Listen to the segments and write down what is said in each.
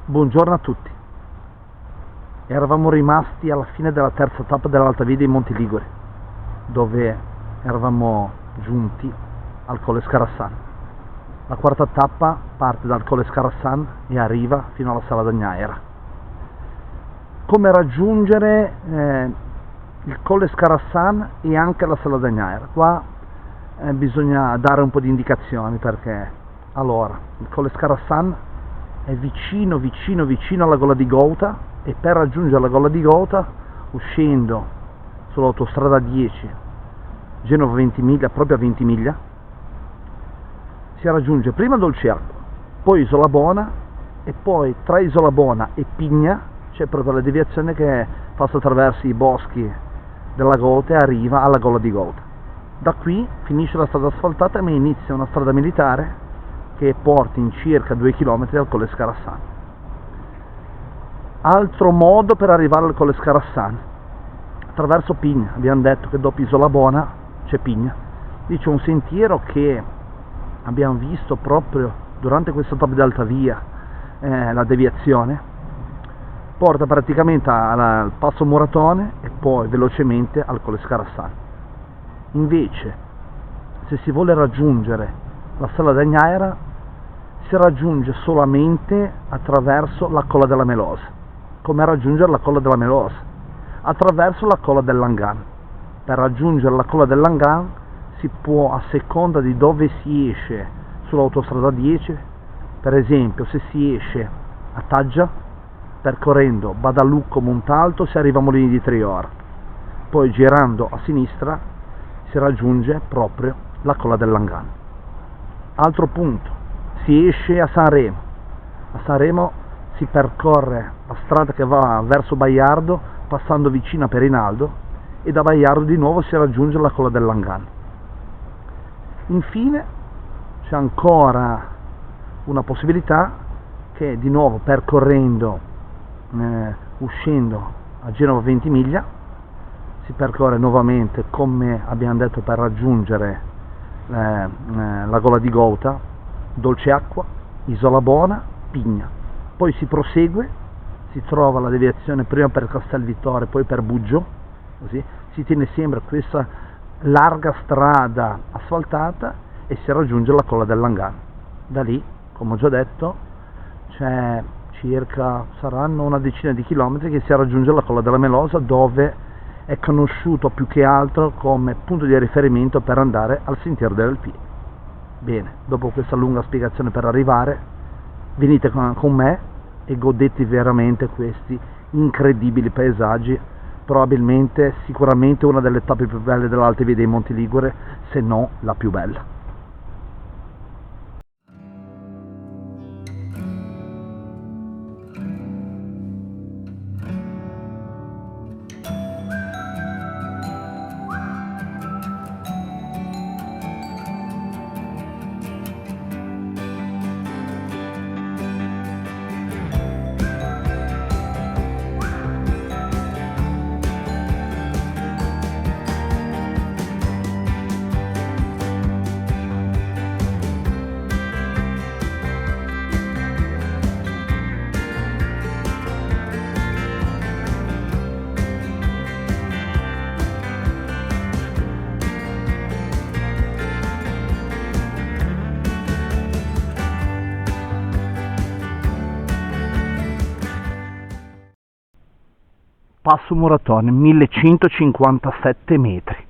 Buongiorno a tutti. Eravamo rimasti alla fine della terza tappa dell'Alta Via dei Monti Liguri, dove eravamo giunti al Colle Scarassan. La quarta tappa parte dal Colle Scarassan e arriva fino alla Sala d'Agnaera. Come raggiungere il Colle Scarassan e anche la Sala d'Agnaera? Qua bisogna dare un po' di indicazioni, perché allora il Colle Scarassan è vicino alla Gola di Gouta, e per raggiungere la Gola di Gouta, uscendo sull'autostrada 10 Genova Ventimiglia, proprio a Ventimiglia, si raggiunge prima Dolceacqua, poi Isola Bona, e poi tra Isola Bona e Pigna c'è proprio la deviazione che passa attraverso i boschi della Gouta e arriva alla Gola di Gouta. Da qui finisce la strada asfaltata, ma inizia una strada militare che porta in circa 2 km al Colle Scarassan. Altro modo per arrivare al Colle Scarassan: attraverso Pigna. Abbiamo detto che dopo Isola Bona c'è Pigna. Lì c'è un sentiero che abbiamo visto proprio durante questa tappa di Alta Via, la deviazione porta praticamente al Passo Muratone e poi velocemente al Colle Scarassan. Invece, se si vuole raggiungere la Sala d'Agnaera, si raggiunge solamente attraverso la Colla della Melosa. Come raggiungere la Colla della Melosa? Attraverso la Colla del Langan. Per raggiungere la Colla del Langan si può, a seconda di dove si esce sull'autostrada 10, per esempio se si esce a Taggia, percorrendo Badalucco Montalto si arriva a Molini di Triora, poi girando a sinistra si raggiunge proprio la Colla del Langan. Altro punto: si esce a Sanremo. A Sanremo si percorre la strada che va verso Baiardo, passando vicino a Perinaldo, e da Baiardo di nuovo si raggiunge la Colla del Langan. Infine c'è ancora una possibilità, che di nuovo percorrendo, uscendo a Genova Ventimiglia, si percorre nuovamente, come abbiamo detto, per raggiungere la Gola di Gouta, Dolceacqua, Isola Bona, Pigna. Poi si prosegue, si trova la deviazione prima per Castelvittore, poi per Buggio, così si tiene sempre questa larga strada asfaltata e si raggiunge la Colla del Langan. Da lì, come ho già detto, c'è saranno una decina di chilometri che si raggiunge la Colla della Melosa, dove è conosciuto più che altro come punto di riferimento per andare al Sentiero delle Alpine. Bene, dopo questa lunga spiegazione per arrivare, venite con me e godete veramente questi incredibili paesaggi, probabilmente, sicuramente una delle tappe più belle dell'Alta Via dei Monti Ligure, se no la più bella. Passo Muratone, 1157 metri.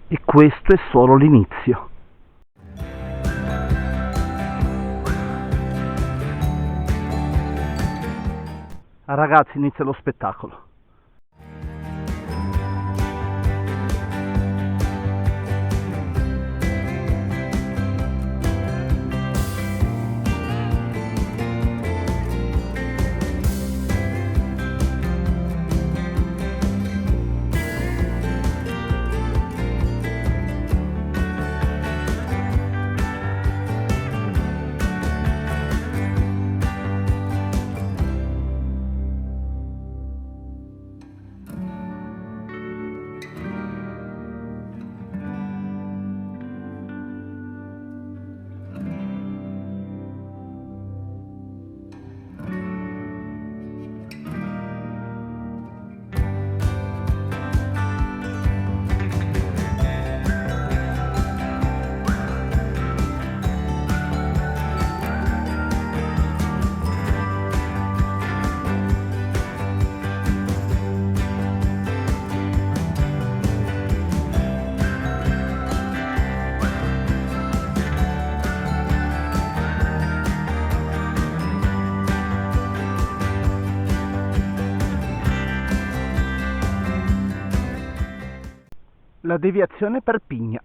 E questo è solo l'inizio. Ragazzi, inizia lo spettacolo. la deviazione per Pigna.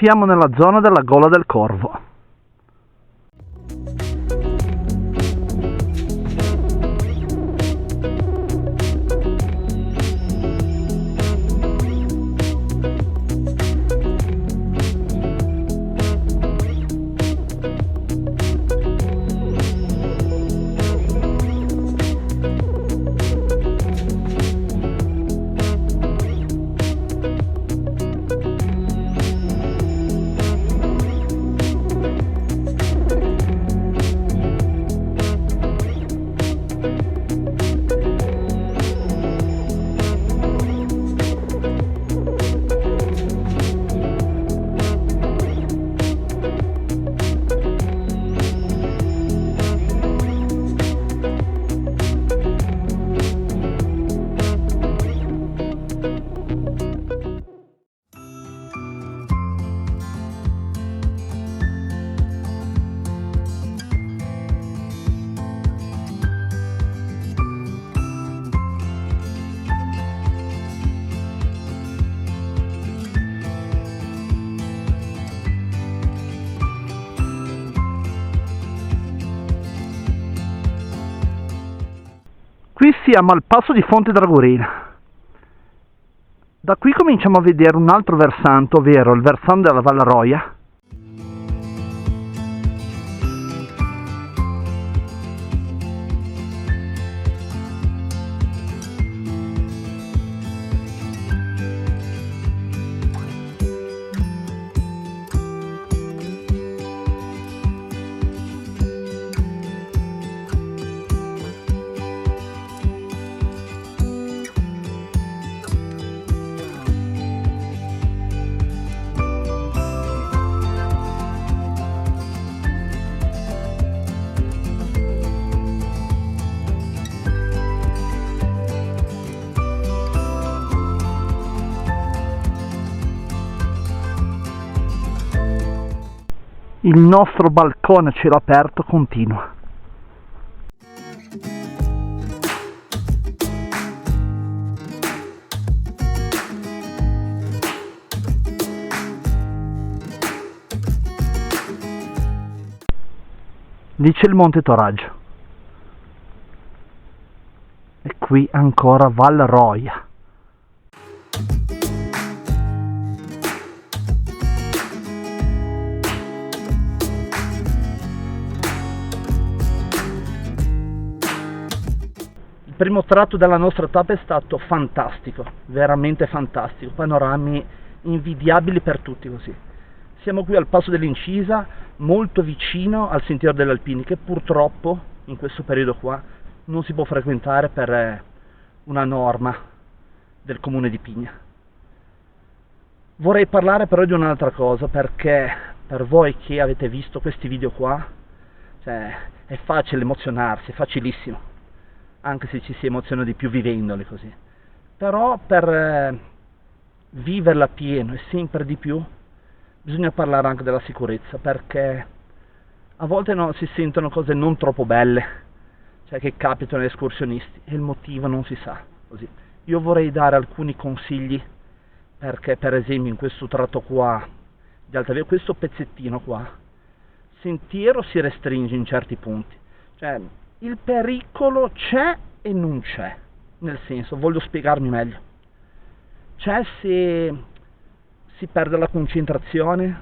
Siamo nella zona della Gola del Corvo. Qui siamo al passo di Fonte Dragorina. Da qui cominciamo a vedere un altro versante, ovvero il versante della Valle Roia. Il nostro balcone a cielo aperto continua. Lì c'è il Monte Toraggio. E qui ancora Val Roia. Il primo tratto della nostra tappa è stato fantastico, veramente fantastico, panorami invidiabili per tutti così. Siamo qui al passo dell'Incisa, molto vicino al Sentiero degli Alpini, che purtroppo in questo periodo qua non si può frequentare per una norma del comune di Pigna. Vorrei parlare però di un'altra cosa, perché per voi che avete visto questi video qua, cioè, è facile emozionarsi, è facilissimo, anche se ci si emoziona di più vivendoli così. Però per viverla pieno e sempre di più, bisogna parlare anche della sicurezza, perché a volte si sentono cose non troppo belle, cioè che capitano agli escursionisti, e il motivo non si sa. Così. Io vorrei dare alcuni consigli, perché per esempio in questo tratto qua di Alta Via, questo pezzettino qua, sentiero si restringe in certi punti, cioè il pericolo c'è e non c'è, nel senso, voglio spiegarmi meglio. C'è se si perde la concentrazione,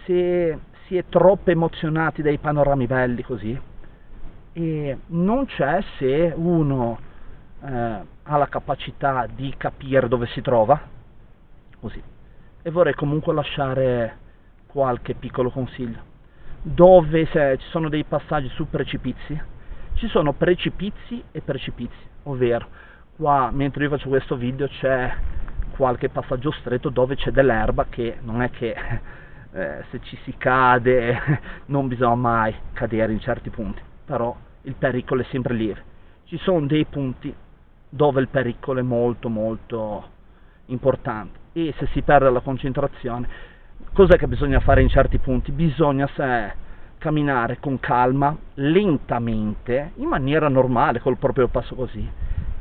se si è troppo emozionati dai panorami belli così, e non c'è se uno ha la capacità di capire dove si trova, così. E vorrei comunque lasciare qualche piccolo consiglio. Dove ci sono dei passaggi su precipizi, ci sono precipizi e precipizi, ovvero qua mentre io faccio questo video c'è qualche passaggio stretto dove c'è dell'erba, che non è che se ci si cade non bisogna mai cadere in certi punti, però il pericolo è sempre lieve. Ci sono dei punti dove il pericolo è molto molto importante, e se si perde la concentrazione, cos'è che bisogna fare in certi punti? Bisogna camminare con calma, lentamente, in maniera normale, col proprio passo così,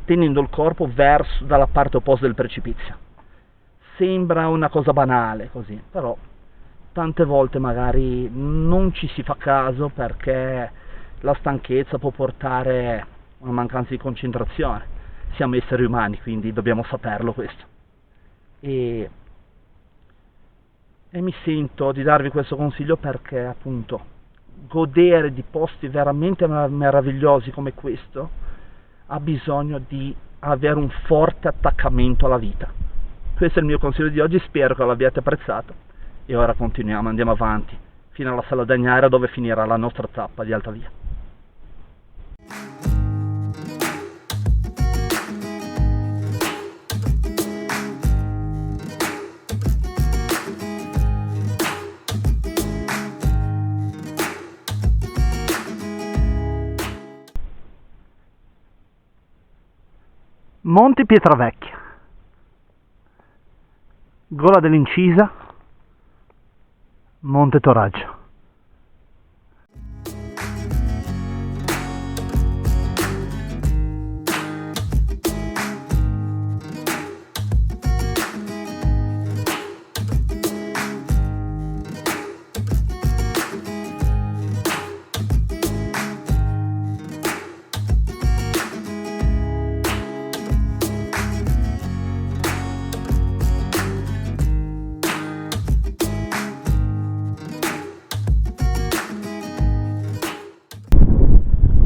tenendo il corpo verso dalla parte opposta del precipizio. Sembra una cosa banale così, però tante volte magari non ci si fa caso, perché la stanchezza può portare a una mancanza di concentrazione. Siamo esseri umani, quindi dobbiamo saperlo questo. E mi sento di darvi questo consiglio perché appunto godere di posti veramente meravigliosi come questo ha bisogno di avere un forte attaccamento alla vita. Questo è il mio consiglio di oggi, spero che l'abbiate apprezzato, e ora continuiamo, andiamo avanti fino alla Sala d'Agnara, dove finirà la nostra tappa di Alta Via. Monte Pietravecchia, Gola dell'Incisa, Monte Toraggio.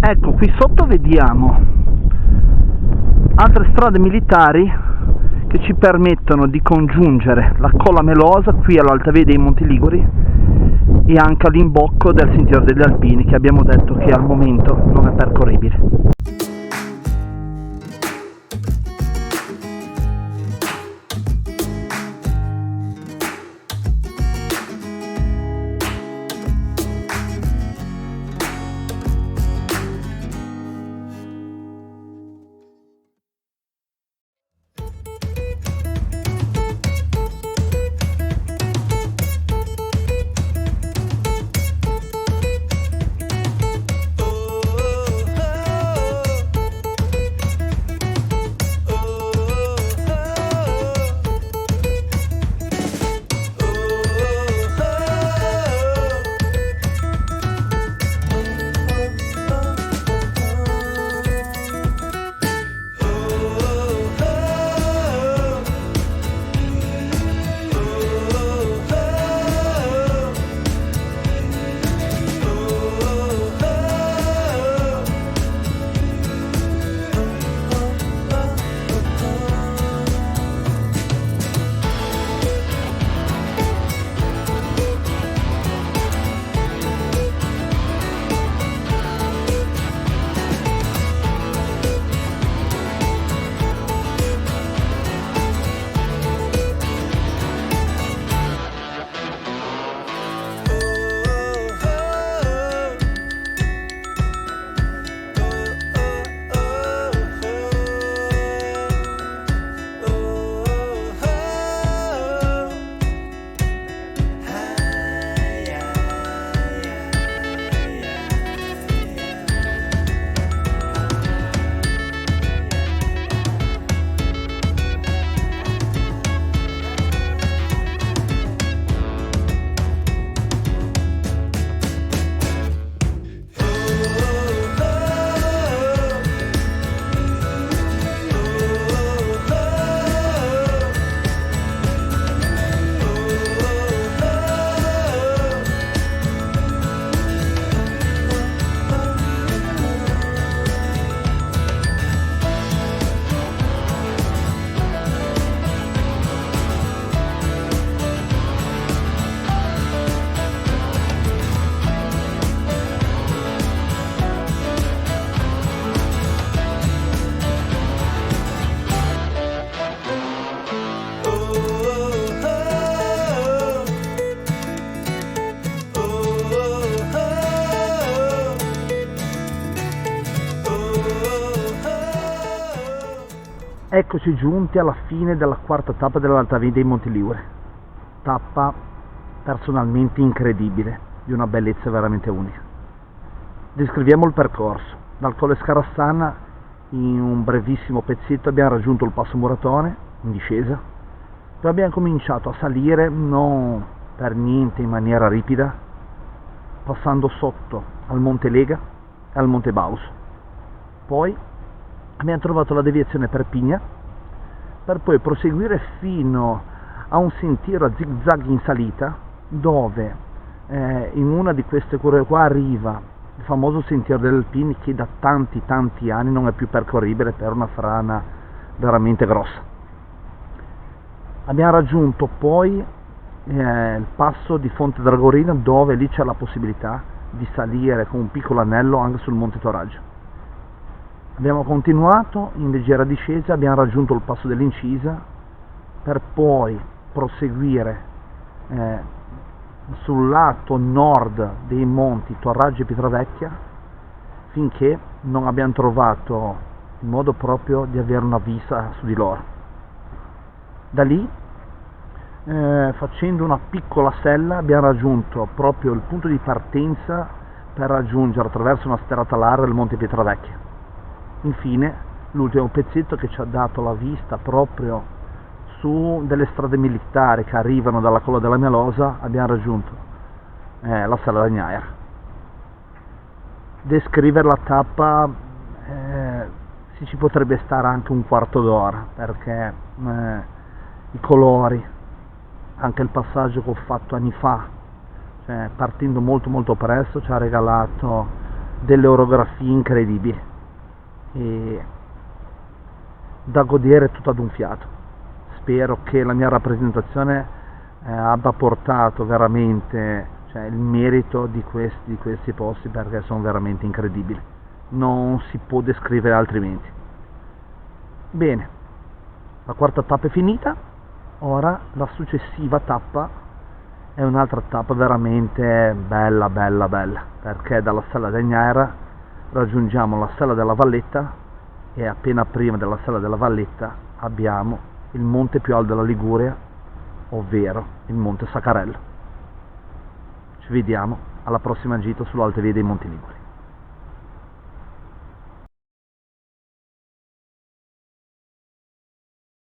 Ecco, qui sotto vediamo altre strade militari che ci permettono di congiungere la Colla Melosa qui all'Alta Via dei Monti Liguri e anche all'imbocco del Sentiero degli Alpini, che abbiamo detto che al momento non è percorribile. Eccoci giunti alla fine della quarta tappa dell'Alta Via dei Monti Liguri, tappa personalmente incredibile, di una bellezza veramente unica. Descriviamo il percorso. Dal Colle Scarassana in un brevissimo pezzetto abbiamo raggiunto il Passo Muratone in discesa, poi abbiamo cominciato a salire non per niente in maniera ripida, passando sotto al Monte Lega e al Monte Baus. Poi abbiamo trovato la deviazione per Pigna, per poi proseguire fino a un sentiero a zig-zag in salita, dove in una di queste curve qua arriva il famoso sentiero degli Alpini, che da tanti anni non è più percorribile per una frana veramente grossa. Abbiamo raggiunto poi il passo di Fonte Dragorina, dove lì c'è la possibilità di salire con un piccolo anello anche sul Monte Toraggio. Abbiamo continuato in leggera discesa, abbiamo raggiunto il passo dell'Incisa, per poi proseguire sul lato nord dei monti Toraggio e Pietravecchia, finché non abbiamo trovato il modo proprio di avere una vista su di loro. Da lì, facendo una piccola sella, abbiamo raggiunto proprio il punto di partenza per raggiungere attraverso una sterrata larga il Monte Pietravecchia. Infine, l'ultimo pezzetto che ci ha dato la vista proprio su delle strade militari che arrivano dalla Colla della Mialosa, abbiamo raggiunto la Sella d'Agnaia. Descrivere la tappa si ci potrebbe stare anche un quarto d'ora, perché i colori, anche il passaggio che ho fatto anni fa, cioè partendo molto presto, ci ha regalato delle orografie incredibili e da godere tutto ad un fiato. Spero che la mia rappresentazione abbia portato veramente il merito di questi posti, perché sono veramente incredibili, non si può descrivere altrimenti. Bene, la quarta tappa è finita, ora la successiva tappa è un'altra tappa veramente bella, perché dalla Sella d'Agnaia raggiungiamo la Sella della Valletta e appena prima della Sella della Valletta abbiamo il monte più alto della Liguria, ovvero il Monte Saccarello. Ci vediamo alla prossima gita sull'Alta Via dei Monti Liguri.